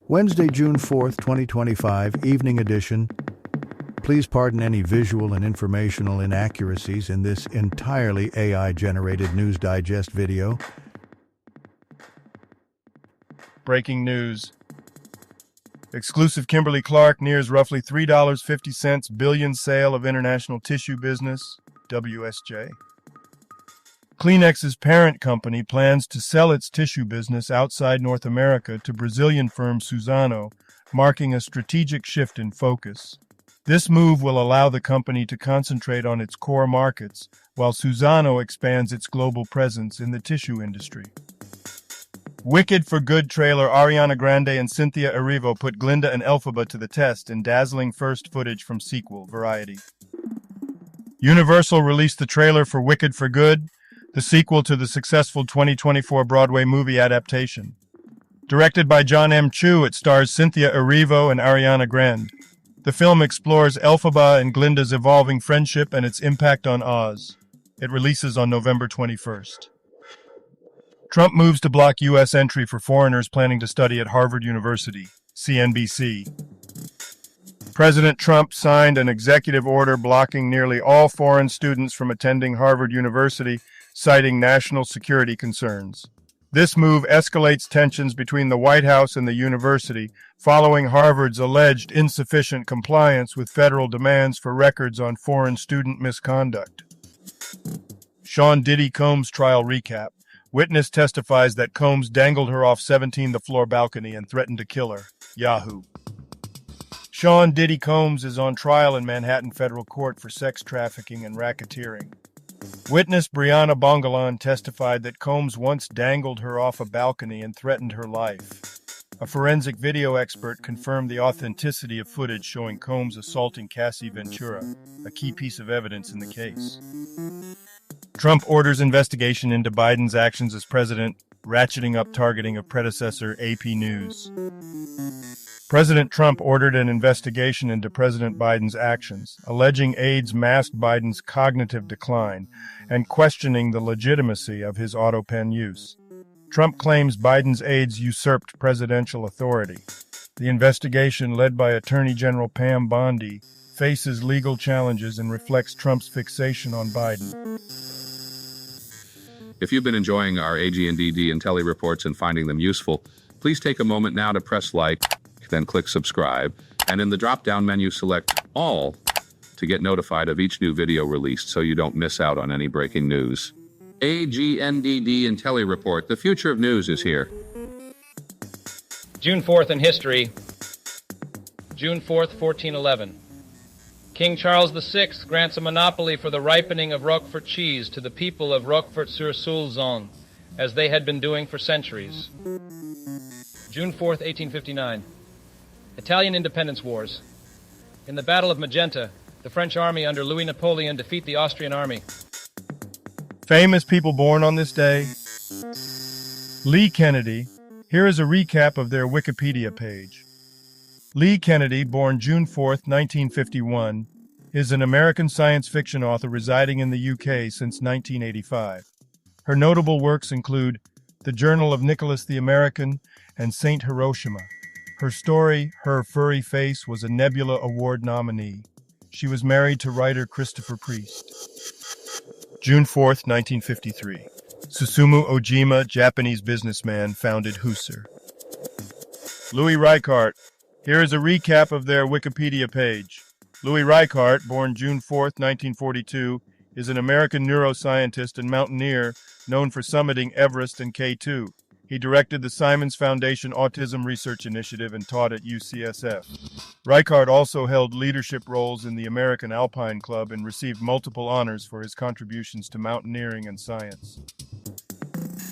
Wednesday, June 4th, 2025, Evening Edition. Please pardon any visual and informational inaccuracies in this entirely AI-generated News Digest video. Breaking news. Exclusive Kimberly-Clark nears roughly $3.50 billion sale of international tissue business, WSJ. Kleenex's parent company plans to sell its tissue business outside North America to Brazilian firm Suzano, marking a strategic shift in focus. This move will allow the company to concentrate on its core markets, while Suzano expands its global presence in the tissue industry. Wicked for Good trailer Ariana Grande and Cynthia Erivo put Glinda and Elphaba to the test in dazzling first footage from sequel, Variety. Universal released the trailer for Wicked for Good, the sequel to the successful 2024 Broadway movie adaptation. Directed by John M. Chu, it stars Cynthia Erivo and Ariana Grande. The film explores Elphaba and Glinda's evolving friendship and its impact on Oz. It releases on November 21st. Trump moves to block U.S. entry for foreigners planning to study at Harvard University, CNBC. President Trump signed an executive order blocking nearly all foreign students from attending Harvard University, citing national security concerns. This move escalates tensions between the White House and the university, following Harvard's alleged insufficient compliance with federal demands for records on foreign student misconduct. Sean Diddy Combs trial recap. Witness testifies that Combs dangled her off 17th floor balcony and threatened to kill her. Yahoo. Sean Diddy Combs is on trial in Manhattan federal court for sex trafficking and racketeering. Witness Brianna Bongalan testified that Combs once dangled her off a balcony and threatened her life. A forensic video expert confirmed the authenticity of footage showing Combs assaulting Cassie Ventura, a key piece of evidence in the case. Trump orders investigation into Biden's actions as president, ratcheting up targeting of predecessor AP News. President Trump ordered an investigation into President Biden's actions, alleging aides masked Biden's cognitive decline and questioning the legitimacy of his auto pen use. Trump claims Biden's aides usurped presidential authority. The investigation, led by Attorney General Pam Bondi, faces legal challenges and reflects Trump's fixation on Biden. If you've been enjoying our AGNDD intelliReports and finding them useful, please take a moment now to press like, then click subscribe, and in the drop-down menu select All to get notified of each new video released so you don't miss out on any breaking news. AGNDD intelliReport, the future of news is here. June 4th in history. June 4th, 1411. King Charles VI grants a monopoly for the ripening of Roquefort cheese to the people of Roquefort-sur-Soulzon, as they had been doing for centuries. June 4th, 1859. Italian Independence Wars. In the Battle of Magenta, the French army under Louis Napoleon defeat the Austrian army. Famous people born on this day. Lee Kennedy. Here is a recap of their Wikipedia page. Lee Kennedy, born June 4th, 1951, is an American science fiction author residing in the UK since 1985. Her notable works include The Journal of Nicholas the American and Saint Hiroshima. Her story, Her Furry Face, was a Nebula Award nominee. She was married to writer Christopher Priest. June 4th, 1953. Susumu Ojima, Japanese businessman, founded Husser. Louis Reichardt. Here is a recap of their Wikipedia page. Louis Reichardt, born June 4th, 1942, is an American neuroscientist and mountaineer known for summiting Everest and K2. He directed the Simons Foundation Autism Research Initiative and taught at UCSF. Reichardt also held leadership roles in the American Alpine Club and received multiple honors for his contributions to mountaineering and science.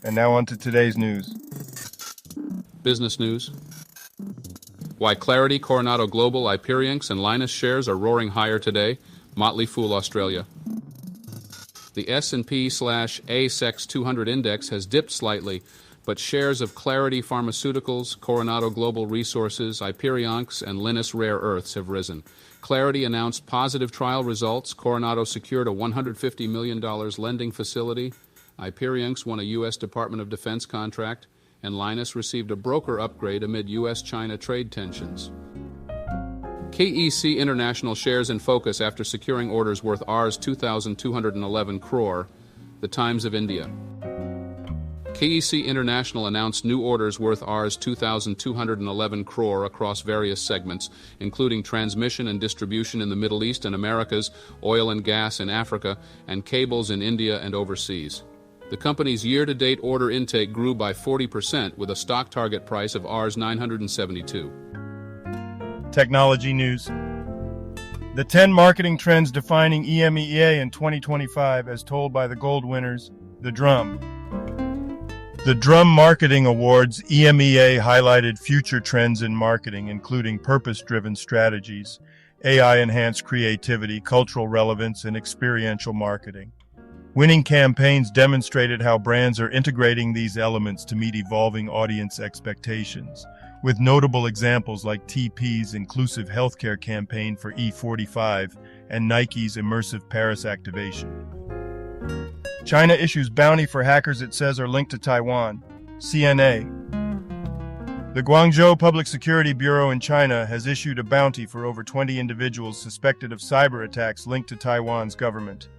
And now on to today's news. Business news. Why Clarity, Coronado Global, Hyperion, and Linus shares are roaring higher today. Motley Fool, Australia. The S&P/ASX 200 index has dipped slightly, but shares of Clarity Pharmaceuticals, Coronado Global Resources, Hyperion, and Linus Rare Earths have risen. Clarity announced positive trial results. Coronado secured a $150 million lending facility. Hyperion won a U.S. Department of Defense contract. and Linus received a broker upgrade amid U.S.-China trade tensions. KEC International shares in focus after securing orders worth Rs 2,211 crore, The Times of India. KEC International announced new orders worth Rs 2,211 crore across various segments, including transmission and distribution in the Middle East and Americas, oil and gas in Africa, and cables in India and overseas. The company's year-to-date order intake grew by 40% with a stock target price of Rs 972. Technology news. The 10 marketing trends defining EMEA in 2025 as told by the gold winners, The Drum. The Drum Marketing Awards EMEA highlighted future trends in marketing, including purpose-driven strategies, AI-enhanced creativity, cultural relevance, and experiential marketing. Winning campaigns demonstrated how brands are integrating these elements to meet evolving audience expectations, with notable examples like TP's inclusive healthcare campaign for E45 and Nike's immersive Paris activation. China issues bounty for hackers it says are linked to Taiwan. CNA. The Guangzhou Public Security Bureau in China has issued a bounty for over 20 individuals suspected of cyber attacks linked to Taiwan's government.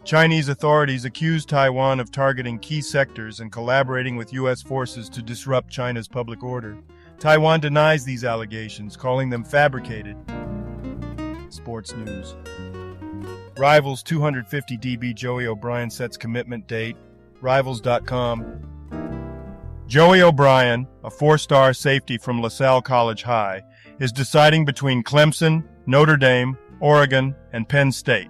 Chinese authorities accuse Taiwan of targeting key sectors and collaborating with U.S. forces to disrupt China's public order. Taiwan denies these allegations, calling them fabricated. Sports news. Rivals 250 DB Joey O'Brien sets commitment date. Rivals.com. Joey O'Brien, a four-star safety from LaSalle College High, is deciding between Clemson, Notre Dame, Oregon, and Penn State.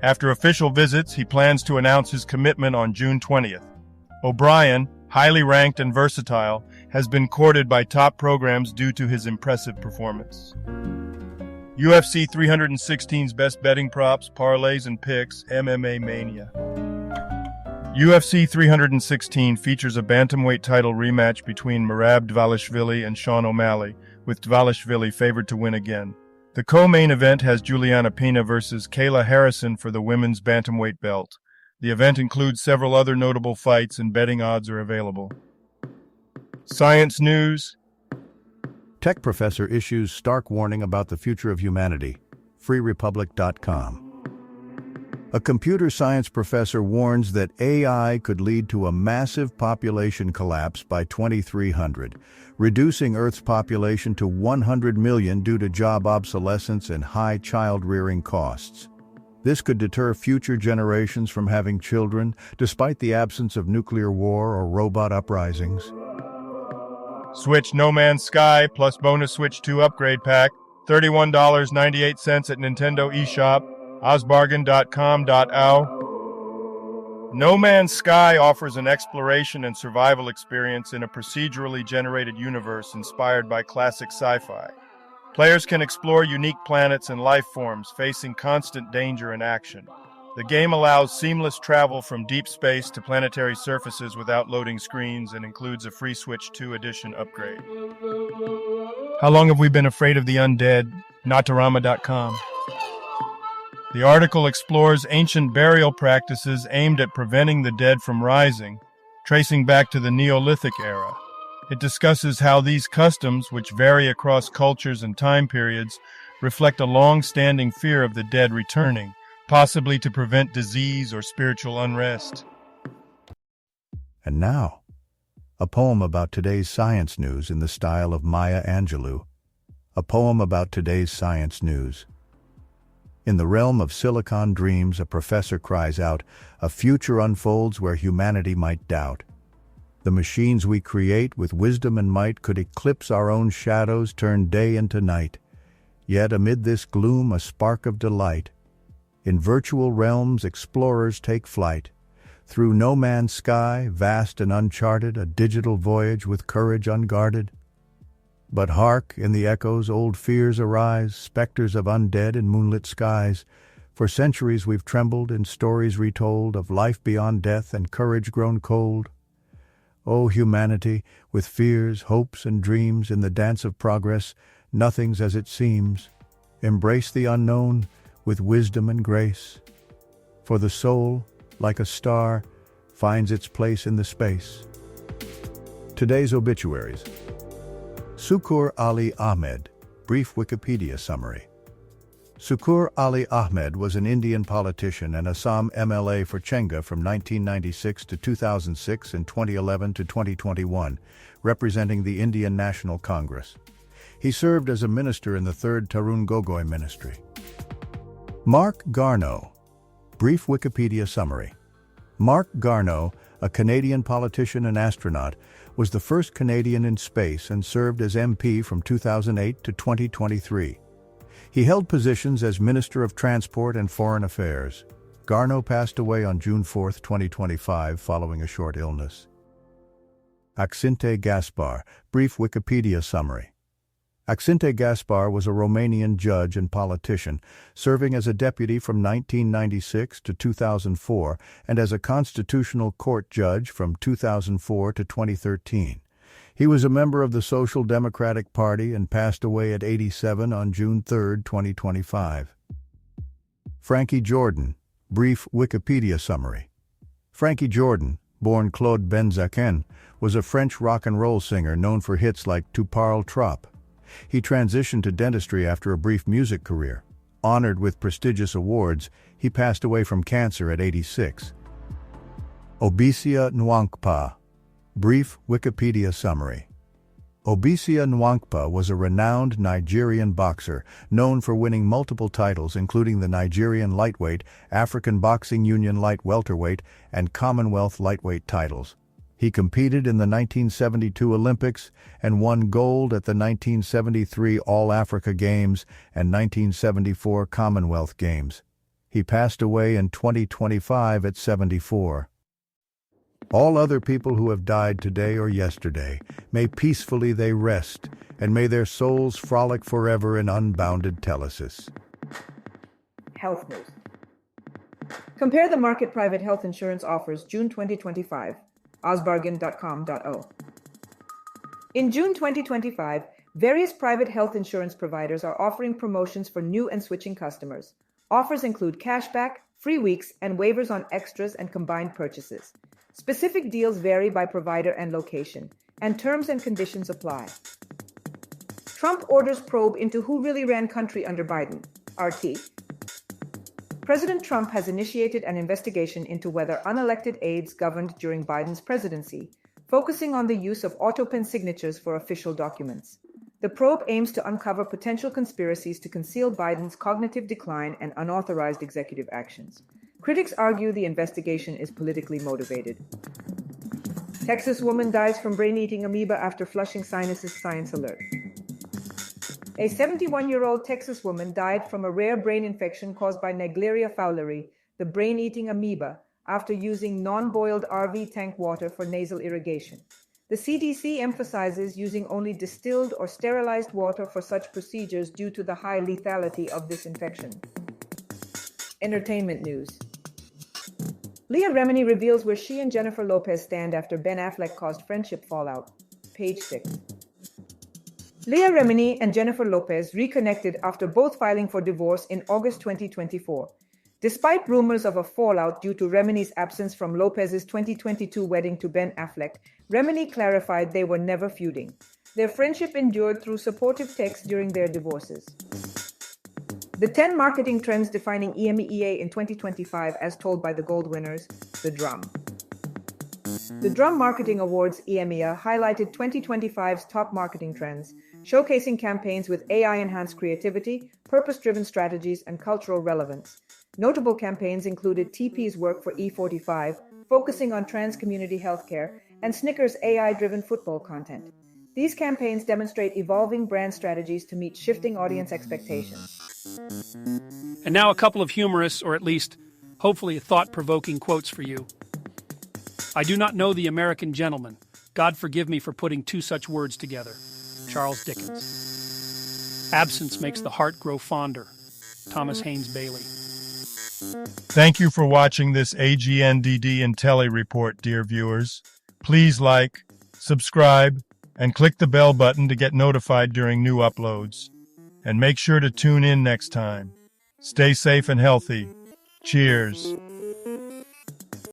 After official visits, he plans to announce his commitment on June 20th. O'Brien, highly ranked and versatile, has been courted by top programs due to his impressive performance. UFC 316's best betting props, parlays, and picks, MMA Mania. UFC 316 features a bantamweight title rematch between Merab Dvalishvili and Sean O'Malley, with Dvalishvili favored to win again. The co-main event has Juliana Pena versus Kayla Harrison for the women's bantamweight belt. The event includes several other notable fights and betting odds are available. Science news. Tech professor issues stark warning about the future of humanity. FreeRepublic.com. A computer science professor warns that AI could lead to a massive population collapse by 2300, reducing Earth's population to 100 million due to job obsolescence and high child-rearing costs. This could deter future generations from having children, despite the absence of nuclear war or robot uprisings. Switch No Man's Sky plus bonus Switch 2 upgrade pack, $31.98 at Nintendo eShop, osbargain.com.au. No Man's Sky offers an exploration and survival experience in a procedurally generated universe inspired by classic sci-fi. Players can explore unique planets and life forms facing constant danger and action. The game allows seamless travel from deep space to planetary surfaces without loading screens and includes a free Switch 2 edition upgrade. How long have we been afraid of the undead? Natarama.com. The article explores ancient burial practices aimed at preventing the dead from rising, tracing back to the Neolithic era. It discusses how these customs, which vary across cultures and time periods, reflect a long-standing fear of the dead returning, possibly to prevent disease or spiritual unrest. And now, a poem about today's science news in the style of Maya Angelou. A poem about today's science news. In the realm of silicon dreams, a professor cries out, a future unfolds where humanity might doubt. The machines we create with wisdom and might could eclipse our own shadows, turn day into night. Yet amid this gloom, a spark of delight. In virtual realms, explorers take flight. Through no man's sky, vast and uncharted, a digital voyage with courage unguarded. But hark, in the echoes old fears arise, specters of undead in moonlit skies. For centuries we've trembled in stories retold of life beyond death and courage grown cold. O humanity, with fears, hopes, and dreams in the dance of progress, nothing's as it seems. Embrace the unknown with wisdom and grace. For the soul, like a star, finds its place in the space. Today's obituaries. Sukur Ali Ahmed, brief Wikipedia summary. Sukur Ali Ahmed was an Indian politician and Assam MLA for Chenga from 1996 to 2006 and 2011 to 2021, representing the Indian National Congress. He served as a minister in the 3rd Tarun Gogoi ministry. Mark Garneau, brief Wikipedia summary. Mark Garneau, a Canadian politician and astronaut, was the first Canadian in space and served as MP from 2008 to 2023. He held positions as Minister of Transport and Foreign Affairs. Garneau passed away on June 4, 2025, following a short illness. Accinte Gaspar, brief Wikipedia summary. Accinte Gaspar was a Romanian judge and politician, serving as a deputy from 1996 to 2004 and as a constitutional court judge from 2004 to 2013. He was a member of the Social Democratic Party and passed away at 87 on June 3, 2025. Frankie Jordan, brief Wikipedia summary. Frankie Jordan, born Claude Benzaken, was a French rock and roll singer known for hits like Tu parles trop. He transitioned to dentistry after a brief music career. Honored with prestigious awards, he passed away from cancer at 86. Obisia Nwankpa, brief Wikipedia summary. Obisia Nwankpa was a renowned Nigerian boxer known for winning multiple titles including the Nigerian lightweight, African Boxing Union light welterweight, and Commonwealth lightweight titles. He competed in the 1972 Olympics and won gold at the 1973 All-Africa Games and 1974 Commonwealth Games. He passed away in 2025 at 74. All other people who have died today or yesterday, may peacefully they rest, and may their souls frolic forever in unbounded telesis. Health news. Compare the market private health insurance offers June 2025, osbargain.com.o. In June 2025, various private health insurance providers are offering promotions for new and switching customers. Offers include cashback, free weeks, and waivers on extras and combined purchases. Specific deals vary by provider and location, and terms and conditions apply. Trump orders probe into who really ran country under Biden, RT. President Trump has initiated an investigation into whether unelected aides governed during Biden's presidency, focusing on the use of autopen signatures for official documents. The probe aims to uncover potential conspiracies to conceal Biden's cognitive decline and unauthorized executive actions. Critics argue the investigation is politically motivated. Texas woman dies from brain-eating amoeba after flushing sinuses, science alert. A 71-year-old Texas woman died from a rare brain infection caused by Naegleria fowleri, the brain-eating amoeba, after using non-boiled RV tank water for nasal irrigation. The CDC emphasizes using only distilled or sterilized water for such procedures due to the high lethality of this infection. Entertainment news. Leah Remini reveals where she and Jennifer Lopez stand after Ben Affleck caused friendship fallout. Page 6. Leah Remini and Jennifer Lopez reconnected after both filing for divorce in August 2024. Despite rumors of a fallout due to Remini's absence from Lopez's 2022 wedding to Ben Affleck, Remini clarified they were never feuding. Their friendship endured through supportive texts during their divorces. The 10 marketing trends defining EMEA in 2025 as told by the gold winners, The Drum. The Drum Marketing Awards EMEA highlighted 2025's top marketing trends, showcasing campaigns with AI-enhanced creativity, purpose-driven strategies, and cultural relevance. Notable campaigns included TP's work for E45, focusing on trans community healthcare, and Snickers' AI-driven football content. These campaigns demonstrate evolving brand strategies to meet shifting audience expectations. And now a couple of humorous, or at least, hopefully thought-provoking quotes for you. I do not know the American gentleman. God forgive me for putting two such words together. Charles Dickens. Absence makes the heart grow fonder. Thomas Haynes Bailey. Thank you for watching this AGNDD intelliReport, dear viewers. Please like, subscribe, and click the bell button to get notified during new uploads. And make sure to tune in next time. Stay safe and healthy. Cheers.